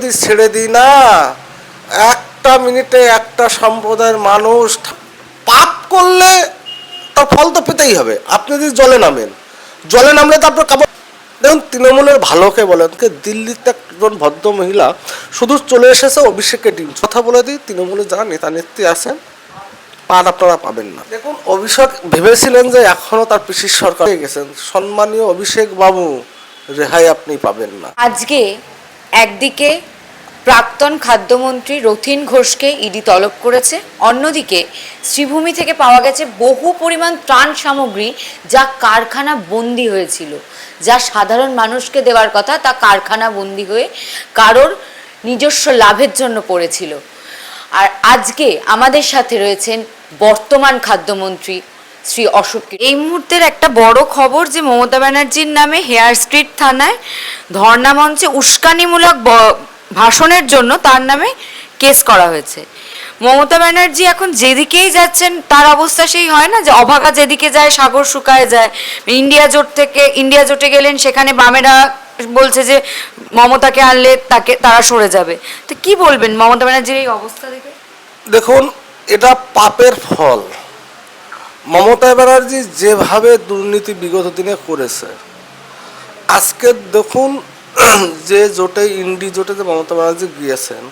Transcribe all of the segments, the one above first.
যদি ছেড়ে দিই না, একটা মিনিটে একটা সম্প্রদায়ের মানুষ পাপ করলে তার ফল তো পেতেই হবে। আপনি যদি জলে নামেন, জলে নামলে তারপর কাপড় দেখুন, তৃণমূলের ভালোকে বলেন, দিল্লিতে একজন ভদ্র মহিলা শুধু চলে এসেছে অভিষেকের ডিম। কথা বলে দিই, তৃণমূলের যারা নেতা নেত্রী আছেন পার আপনারা পাবেন না। দেখুন, অভিষেক ভেবেছিলেন যে এখনো তার পিসির সরকার হয়ে গেছেন। সম্মানীয় অভিষেক বাবু, রেহাই আপনি পাবেন না। আজকে একদিকে প্রাক্তন খাদ্যমন্ত্রী রথীন ঘোষকে ইডি তলব করেছে, অন্যদিকে শ্রীভূমি থেকে পাওয়া গেছে বহু পরিমাণ ত্রাণ সামগ্রী যা কারখানা বন্দী হয়েছিল, যা সাধারণ মানুষকে দেওয়ার কথা তা কারখানা বন্দী হয়ে কারোর নিজস্ব লাভের জন্য পড়েছিল। আর আজকে আমাদের সাথে রয়েছেন বর্তমান খাদ্যমন্ত্রী শ্রী অশোক। এই মুহূর্তের একটা বড় খবর যে মমতা ব্যানার্জির নামে হেয়ার স্ট্রিট থানায় ধর্ণা মঞ্চে উস্কানিমূলক ভাষণের জন্য তার নামে কেস করা হয়েছে। মমতা ব্যানার্জি এখন যেদিকেই যাচ্ছেন তার অবস্থা সেই হয় না যে অভাগা যেদিকে যায় সাগর শুকায় যায়। ইন্ডিয়া জোটে গেলেন, সেখানে বামেরা বলছে যে মমতাকে আনলে তারা সরে যাবে। তো কি বলবেন মমতা ব্যানার্জির এই অবস্থা দেখে? দেখুন, এটা পাপের ফল। মমতা ব্যানার্জি যেভাবে দুর্নীতি বিগত দিনে করেছে, আজকে দেখুন যে জোটে ইন্ডি জোটে যে মমতা ব্যানার্জি গিয়েছেন,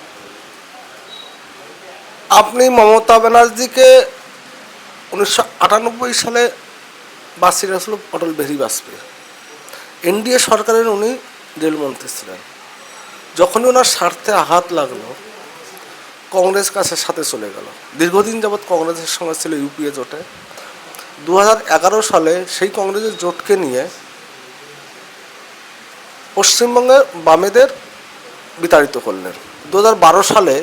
আপনি মমতা ব্যানার্জিকে 1998 সালে বাসির আসল অটল বিহারী বাজপেয়ী, এনডিএ সরকারের উনি রেলমন্ত্রী ছিলেন। যখনই ওনার স্বার্থে আঘাত লাগলো, কংগ্রেস কাছে সাথে চলে গেল। দীর্ঘদিন যাবৎ কংগ্রেসের সঙ্গে ছিল ইউপিএ জোটে। 2011 সালে সেই কংগ্রেসের জোটকে নিয়ে পশ্চিমবঙ্গে বামেদের বিতাড়িত করলেন। 2012 সালে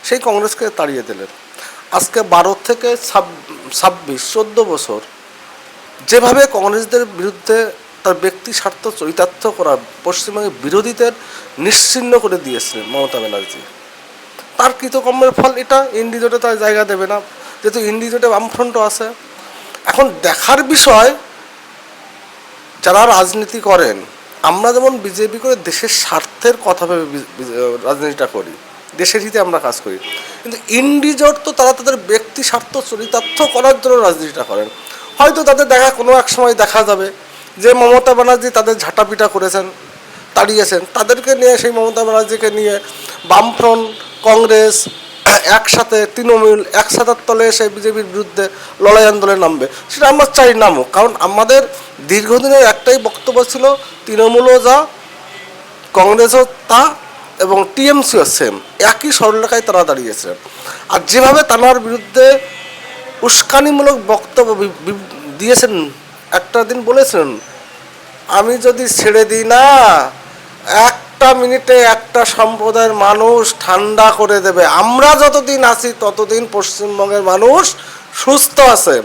সেই কংগ্রেসকে তাড়িয়ে দিলেন। আজকে 12 থেকে 26 14 বছর যেভাবে কংগ্রেসদের বিরুদ্ধে তার ব্যক্তি স্বার্থ চরিতার্থ করা পশ্চিমবঙ্গের বিরোধীদের নিশ্চিহ্ন করে দিয়েছিলেন মমতা ব্যানার্জি। তার কৃতকর্মের ফল এটা। ইন্ডি জোটে তার জায়গা দেবে না, যেহেতু ইন্ডি জোটে বামফ্রন্টও আছে। এখন দেখার বিষয়, যারা রাজনীতি করেন, আমরা যেমন বিজেপি করে দেশের স্বার্থের কথা ভেবে রাজনীতিটা করি, দেশের হিতে আমরা কাজ করি, কিন্তু ইন্ডি জোট তো তারা তাদের ব্যক্তি স্বার্থ চরিতার্থ করার জন্য রাজনীতিটা করেন। হয়তো তাদের কোনো এক সময় দেখা যাবে যে মমতা ব্যানার্জি তাদের ঝাঁটাপিটা করেছেন, তাড়িয়েছেন, তাদেরকে নিয়ে, সেই মমতা ব্যানার্জিকে নিয়ে বামফ্রন্ট, কংগ্রেস একসাথে, তৃণমূল একসাথে তলে এসে বিজেপির বিরুদ্ধে লড়াই আন্দোলনে নামবে। সেটা আমরা চাই নামুক, কারণ আমাদের দীর্ঘদিনের একটাই বক্তব্য ছিল, তৃণমূলও যা, কংগ্রেসও তা, এবং টিএমসিও সেম, একই সরলরেখায় তারা দাঁড়িয়েছে। আর যেভাবে তার বিরুদ্ধে উস্কানিমূলক বক্তব্য দিয়েছেন, একটা দিন বলেছেন, আমি যদি ছেড়ে দিই না, একটা মিনিটে একটা সম্প্রদায়ের মানুষ ঠান্ডা করে দেবে। আমরা যতদিন আছি ততদিন পশ্চিমবঙ্গের মানুষ সুস্থ আছে।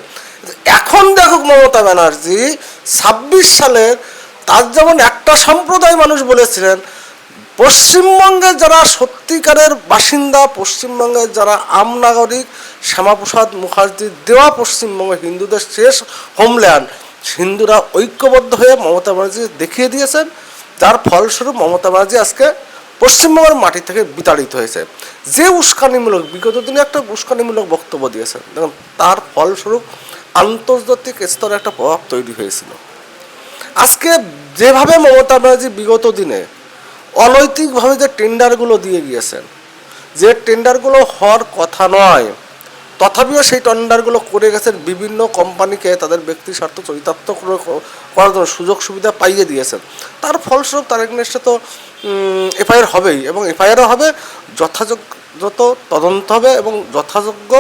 এখন দেখুক মমতা ব্যানার্জি 26 সালের, তার যেমন একটা সম্প্রদায় মানুষ বলেছিলেন, পশ্চিমবঙ্গের যারা সত্যিকারের বাসিন্দা, পশ্চিমবঙ্গের যারা আম নাগরিক, শ্যামাপ্রসাদ মুখার্জির দেওয়া পশ্চিমবঙ্গ হিন্দুদের শেষ হোমল্যান্ড, হিন্দুরা ঐক্যবদ্ধ হয়ে মমতা ব্যানার্জি দেখিয়ে দিয়েছেন, যার ফলস্বরূপ মমতা ব্যানার্জি আজকে পশ্চিমবঙ্গের মাটি থেকে বিতাড়িত হয়েছে। যে উস্কানিমূলক, বিগত দিনে একটা উস্কানিমূলক বক্তব্য দিয়েছেন, দেখুন তার ফলস্বরূপ আন্তর্জাতিক স্তরে একটা প্রভাব তৈরি হয়েছিল। আজকে যেভাবে মমতা ব্যানার্জি বিগত দিনে অনৈতিকভাবে যে টেন্ডারগুলো দিয়ে গিয়েছেন, যে টেন্ডারগুলো হওয়ার কথা নয়, তথাপিও সেই টেন্ডারগুলো করে গেছেন, বিভিন্ন কোম্পানিকে তাদের ব্যক্তি স্বার্থ চরিতার্থ করার জন্য সুযোগ সুবিধা পাইয়ে দিয়েছেন। তার ফলস্বরূপ তার এগেইনস্টে তো এফআইআর হবেই, এবং এফআইআরও হবে, যথাযথ তদন্ত হবে, এবং যথাযোগ্য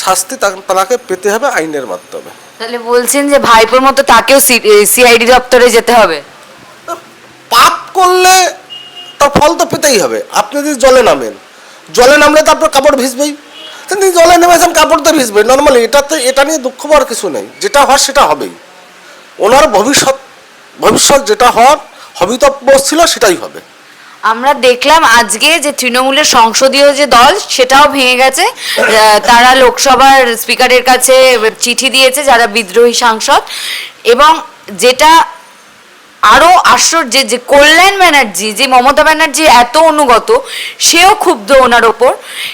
শাস্তি তাকে পেতে হবে আইনের মাধ্যমে। তাহলে বলছেন যে ভাইপোর মতো তাকেও সিআইডি দপ্তরে যেতে হবে? পাপ করলে তার ফল তো পেতেই হবে। আপনি যদি জলে নামেন, জলে নামলে তো আপনার কাপড় ভিজবেই। তিনি জলে নেমেছেন, কাপড় তো ভিজবে নর্মালি। এটা নিয়ে দুঃখ পাওয়ার কিছু নেই। যেটা হওয়ার সেটা হবেই। ওনার ভবিষ্যৎ যেটা হওয়ার হবিতব্য ছিল সেটাই হবে। আমরা দেখলাম আজকে যে তৃণমূলের সংসদীয় যে দল, সেটাও ভেঙে গেছে। তারা লোকসভার স্পিকারের কাছে চিঠি দিয়েছে, যারা বিদ্রোহী সাংসদ, এবং যেটা আরো আশ্চর্যের যে কল্যাণ ব্যানার্জি, যে মমতা ব্যানার্জি এত অনুগত, সেও ক্ষুব্ধ ওনার ওপর।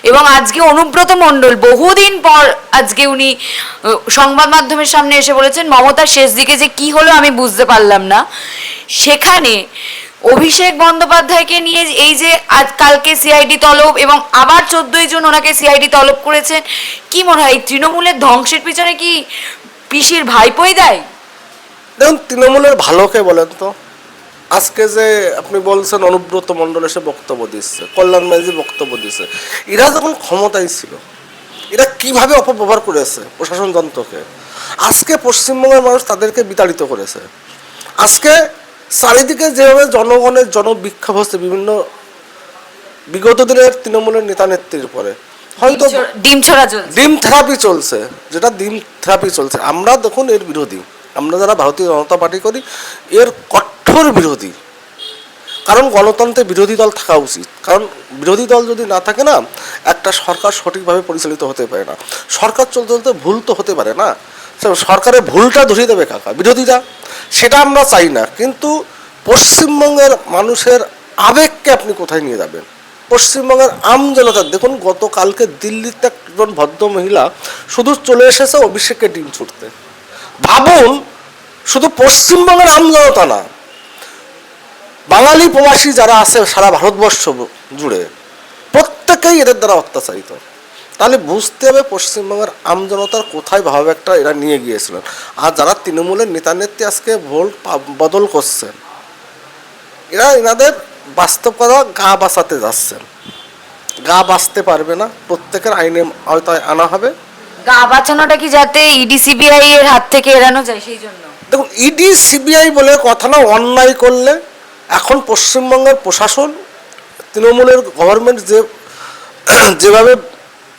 এবং আজকে অনুব্রত মণ্ডল বহুদিন পর আজকে উনি সংবাদ মাধ্যমের সামনে এসে বলেছেন মমতার শেষ দিকে যে কি হলো আমি বুঝতে পারলাম না। সেখানে অভিষেক বন্দ্যোপাধ্যায়কে নিয়ে এই যে আজ কালকে সিআইডি তলব এবং আবার 14 জন ওনাকে সিআইডি তলব করেছেন, কি মনে হয় তৃণমূলের ধ্বংসের পিছনে কি পিসির ভাইপোই দেয়? দেখুন, তৃণমূলের ভালোকে বলেন তো, আজকে যে আপনি বলছেন অনুব্রত মণ্ডল এসে বক্তব্য দিচ্ছে, কল্যাণ ব্যানার্জি বক্তব্য দিচ্ছে, এরা যখন ক্ষমতায় ছিল এরা কিভাবে অপব্যবহার করেছে প্রশাসন যন্ত্রকে। আজকে পশ্চিমবঙ্গের মানুষ তাদেরকে বিতাড়িত করেছে। আজকে চারিদিকে যেভাবে জনগণের জনবিক্ষোভ হচ্ছে বিভিন্ন বিগত দিনের তৃণমূলের নেতা নেত্রীর পরে, হয়তো ডিম থেরাপি চলছে, যেটা ডিম থেরাপি চলছে। আমরা দেখুন এর বিরোধী, আমরা যারা ভারতীয় জনতা পার্টি করি এর কঠোর বিরোধী। কারণ গণতন্ত্রে বিরোধী দল থাকা উচিত, কারণ বিরোধী দল যদি না থাকে না, একটা সরকার সঠিকভাবে পরিচালিত হতে পারে না। সরকার চলতে চলতে ভুল তো হতে পারে না, সরকারের ভুলটা ধরিয়ে দেবে কাকা বিরোধীরা, সেটা আমরা চাই না। কিন্তু পশ্চিমবঙ্গের মানুষের আবেগকে আপনি কোথায় নিয়ে যাবেন? পশ্চিমবঙ্গের আমজনতা দেখুন, গতকালকে দিল্লিতে একজন ভদ্র মহিলা শুধু চলে এসেছে অভিষেককে ডিম ছুটতে। ভাবুন, শুধু পশ্চিমবঙ্গের আমজনতা না, বাঙালি প্রবাসী যারা আছে সারা ভারতবর্ষ জুড়ে প্রত্যেকেই এদের দ্বারা অত্যাচারিত। তাহলে বুঝতে হবে পশ্চিমবঙ্গের আমজনতার কোথায় ভাব একটা এরা নিয়ে গিয়েছিলেন। আর যারা তৃণমূলের নেতা নেত্রী আজকে ভোট বদল করছেন, এরা এনাদের বাস্তব কথা গা বাঁচাতে যাচ্ছেন। গা বাঁচতে পারবে না, প্রত্যেকের আইনে আওতায় আনা হবে। গা বাঁচানোটা কি যাতে ইডি সিবিআই এর হাত থেকে এড়ানো যায় সেই জন্য? দেখুন, ইডি সিবিআই বলে কথা না, অন্যায় করলে এখন পশ্চিমবঙ্গের প্রশাসন তৃণমূলের গভর্নমেন্ট যেভাবে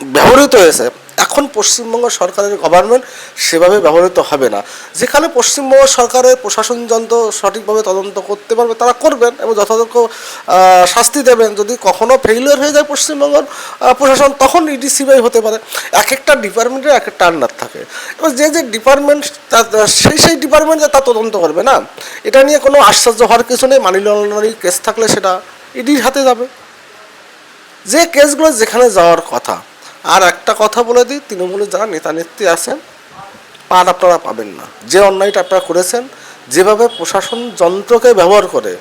ব্যবহৃত হয়েছে, এখন পশ্চিমবঙ্গ সরকারের গভর্নমেন্ট সেভাবে ব্যবহৃত হবে না। যেখানে পশ্চিমবঙ্গ সরকারের প্রশাসন যন্ত্র সঠিকভাবে তদন্ত করতে পারবে তারা করবেন এবং যথাযথ শাস্তি দেবেন। যদি কখনো ফেইলিওর হয়ে যায় পশ্চিমবঙ্গের প্রশাসন, তখন ইডি সিবিআই হতে পারে। এক একটা ডিপার্টমেন্টের এক একটা আন্ডার থাকে, এবার যে ডিপার্টমেন্ট সেই ডিপার্টমেন্ট তা তদন্ত করবে না। এটা নিয়ে কোনো আশ্চর্য হওয়ার কিছু নেই। মানি লন্ডারিং কেস থাকলে সেটা ইডির হাতে যাবে, যে কেসগুলো যেখানে যাওয়ার কথা। আর একটা কথা বলে দিই, তৃণমূলের যারা নেতা নেত্রী আছেন পার আপনারা পাবেন না। যে অন্যায়টা আপনারা করেছেন, যেভাবে প্রশাসন যন্ত্রকে ব্যবহার করে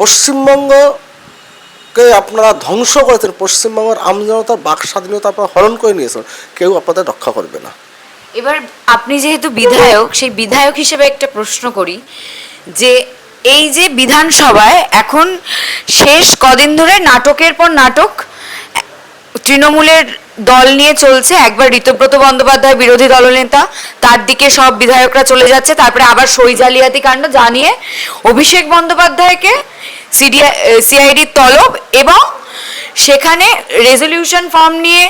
পশ্চিমবঙ্গকে আপনারা ধ্বংস করেছেন, পশ্চিমবঙ্গের আমজনতার বাক স্বাধীনতা আপনারা হরণ করে নিয়েছেন, কেউ আপনাদের রক্ষা করবে না। এবার আপনি যেহেতু বিধায়ক, সেই বিধায়ক হিসেবে একটা প্রশ্ন করি যে এই যে বিধানসভায় এখন শেষ কদিন ধরে নাটকের পর নাটক তৃণমূলের দল নিয়ে চলছে। একবার ঋতব্রত বন্দ্যোপাধ্যায় বিরোধী দলনেতা, তার দিকে সব বিধায়করা চলে যাচ্ছে, তারপরে আবার সই জালিয়াতি কাণ্ড জানিয়ে অভিষেক বন্দ্যোপাধ্যায়কে সিআইডির তলব এবং সেখানে রেজলিউশন ফর্ম নিয়ে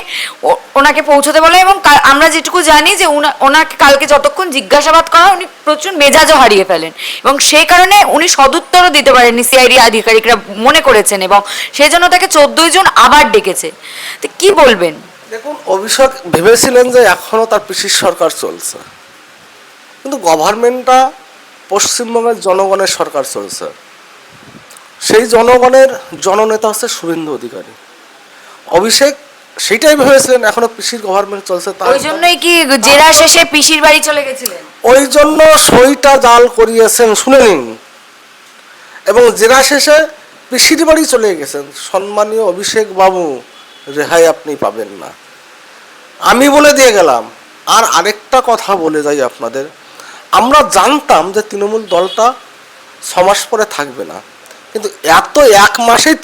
ওনাকে পৌঁছতে বলে। এবং আমরা যেটুকু জানি যে ওনাকে কালকে যতক্ষণ জিজ্ঞাসাবাদ করা উনি প্রচুর মেজাজও হারিয়ে ফেলেন এবং সেই কারণে উনি সদুত্তরও দিতে পারেননি, সিআইডি আধিকারিকরা মনে করেছেন, এবং সেই জন্য তাকে 14 জন আবার ডেকেছে। তো কি বলবেন? দেখুন, অভিষেক ভেবেছিলেন যে এখনও তার পিসির সরকার চলছে, কিন্তু গভর্নমেন্টটা পশ্চিমবঙ্গের জনগণের সরকার চলছে। সেই জনগণের জননেতা হচ্ছে শুভেন্দু অধিকারী। অভিষেক সেইটাই ভেবেছিলেন এখনো পিসির গভর্নমেন্ট চলছে, ওই জন্যই কি জেরা শেষে পিসির বাড়ি চলে গেছিলেন? ওই জন্য সইটা জাল করিয়েছেন, শুনে নিন, এবং জেরা শেষে পিসির বাড়ি চলে গেছেন। সম্মানীয় অভিষেক বাবু, রেহাই আপনি পাবেন না, আমি বলে দিয়ে গেলাম। আর আরেকটা কথা বলে যাই আপনাদের, আমরা জানতাম যে তৃণমূল দলটা 6 মাস পরে থাকবে না, কিন্তু এত 1 মাসেই